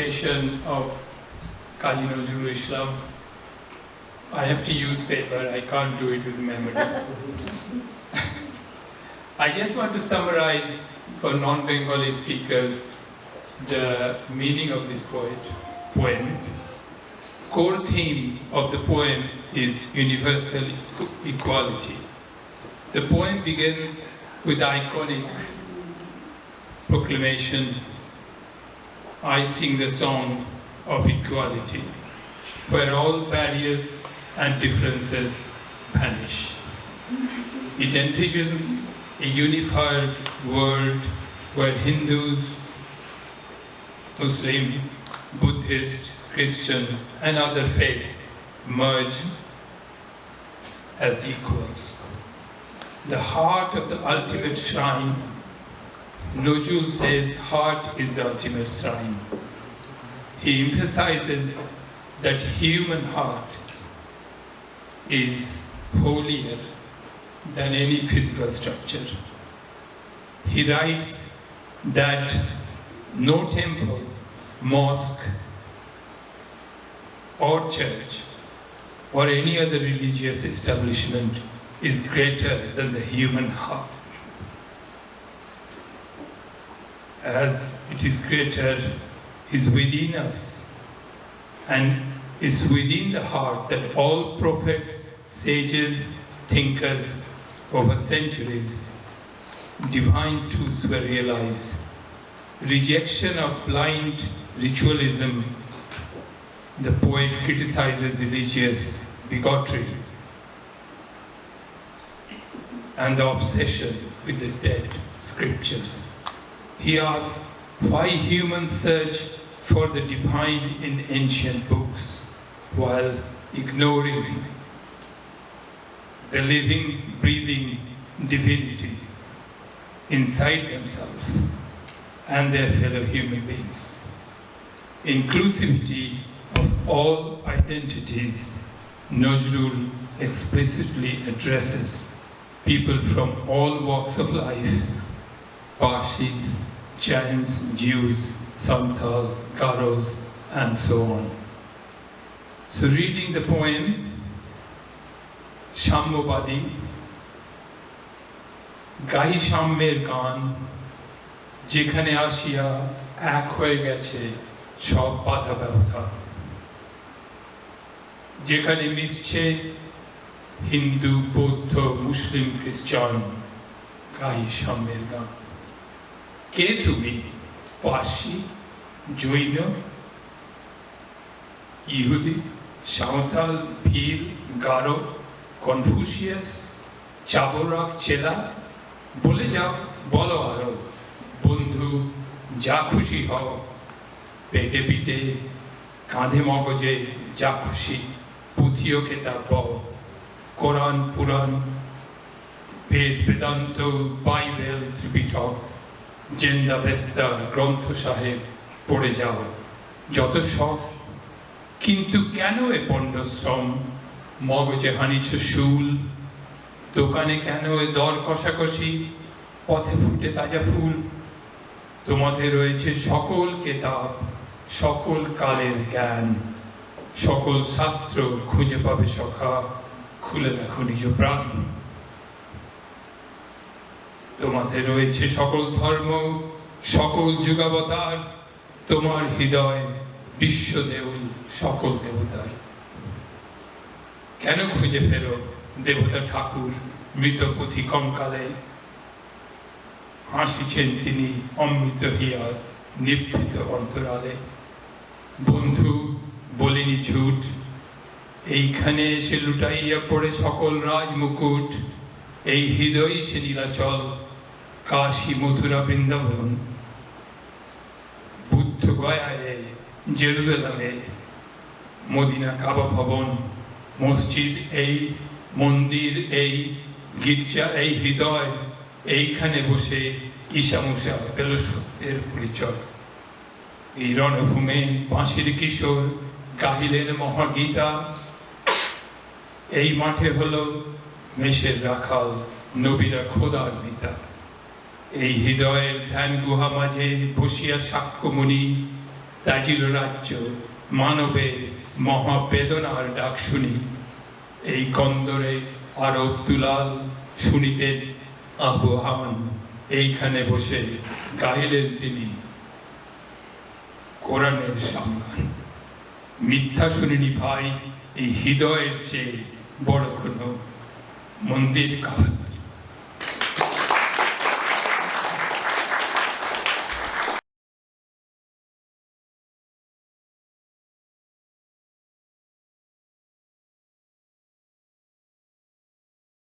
dedication of Kazi Nazrul Islam. I have to use paper, I can't do it with memory. I just want to summarize for non-Bengali speakers the meaning of this poem. Core theme of the poem is universal equality. The poem begins with the iconic proclamation, I sing the song of equality, where all barriers and differences vanish. It envisions a unified world where Hindus, Muslim, Buddhist, Christian, and other faiths merge as equals. The heart of the ultimate shrine, Nazrul says, heart is the ultimate shrine. He emphasizes that human heart is holier than any physical structure. He writes that no temple, mosque, or church, or any other religious establishment is greater than the human heart. As it is greater, is within us, and is within the heart that all prophets, sages, thinkers over centuries, divine truths were realized. Rejection of blind ritualism. The poet criticizes religious bigotry and the obsession with the dead scriptures. He asks why humans search for the divine in ancient books while ignoring the living, breathing divinity inside themselves and their fellow human beings. Inclusivity of all identities, Nazrul explicitly addresses people from all walks of life, Parsis, Jains, Jews, Santhal, Garos, and so on. So reading the poem, সাম্যবাদী গাহি সাম্যের গান যেখানে আসিয়া এক হয়ে গেছে সব বাধা ব্যবধা, যেখানে মিশছে হিন্দু, বৌদ্ধ, মুসলিম, খ্রিস্টান, গাহি সাম্যের গান। কে তুমি? পার্সি, জৈন, ইহুদি, সাঁওতাল, ভীল, গারো, কনফুসিয়াস, চাবরাক, চেলা, বলে যাও, বলো আরো, বন্ধু যা খুশি হও, পেটে পিঠে, কাঁধে মগজে যা খুশি, পুঁথিও কেতাব বও, কোরআন, পুরাণ, বেদ, বেদান্ত, বাইবেল, ত্রিপিটক, জেন্দা বেস্তা, গ্রন্থ সাহেব পড়ে যাও, যত সব। কিন্তু কেন এ পণ্ডশ্রম? মগজে হানিছ শুল, দোকানে কেন এ দর কষাকষি, পথে ফুটে তাজা ফুল। তোমাদের রয়েছে সকল কেতাব, সকল কালের জ্ঞান, সকল শাস্ত্র খুঁজে পাবে সখা, খুলে দেখো নিজ প্রাণ। তোমাদের রয়েছে সকল ধর্ম, সকল যুগাবতার, তোমার হৃদয় বিশ্ব দেউল সকল দেবতার। কেন খুঁজে ফেরো দেবতা ঠাকুর মৃত পুঁথি কঙ্কালে? হাসিছেন তিনি অমৃত হিয়ার নিভৃত অন্তরালে। বন্ধু বলিনি ঝুট, এইখানে এসে লুটাইয়া পড়ে সকল রাজ মুকুট, এই হৃদয় সে নীলাচল, কাশী, মথুরা, বৃন্দাবন। বুদ্ধ গয়ায়, জেরুজালেমে, মদিনা, কাবা ভবন, মসজিদ এই, মন্দির এই, গির্জা এই, হৃদয় এইখানে বসে ঈশা মুসা পেল সত্যের পরিচয়। এই রণভূমে বাঁশির কিশোর গাহিলেন মহাগীতা, এই মাঠে হলো মেষের রাখাল, নবীরা খোদার পিতা। এই হৃদয়ের ধ্যান গুহা মাঝে বসিয়া সাক্ষ্যমণি তাজিল রাজ্য মানবের মহাবেদনার ডাক শুনি এই কন্দরে আরব দুলাল শুনিতেন আবহাওয়ান এইখানে বসে গাইলেন তিনি কোরআনের সম্মান মিথ্যা শুনিনি ভাই এই হৃদয়ের চেয়ে বড় কোনো মন্দির কাজ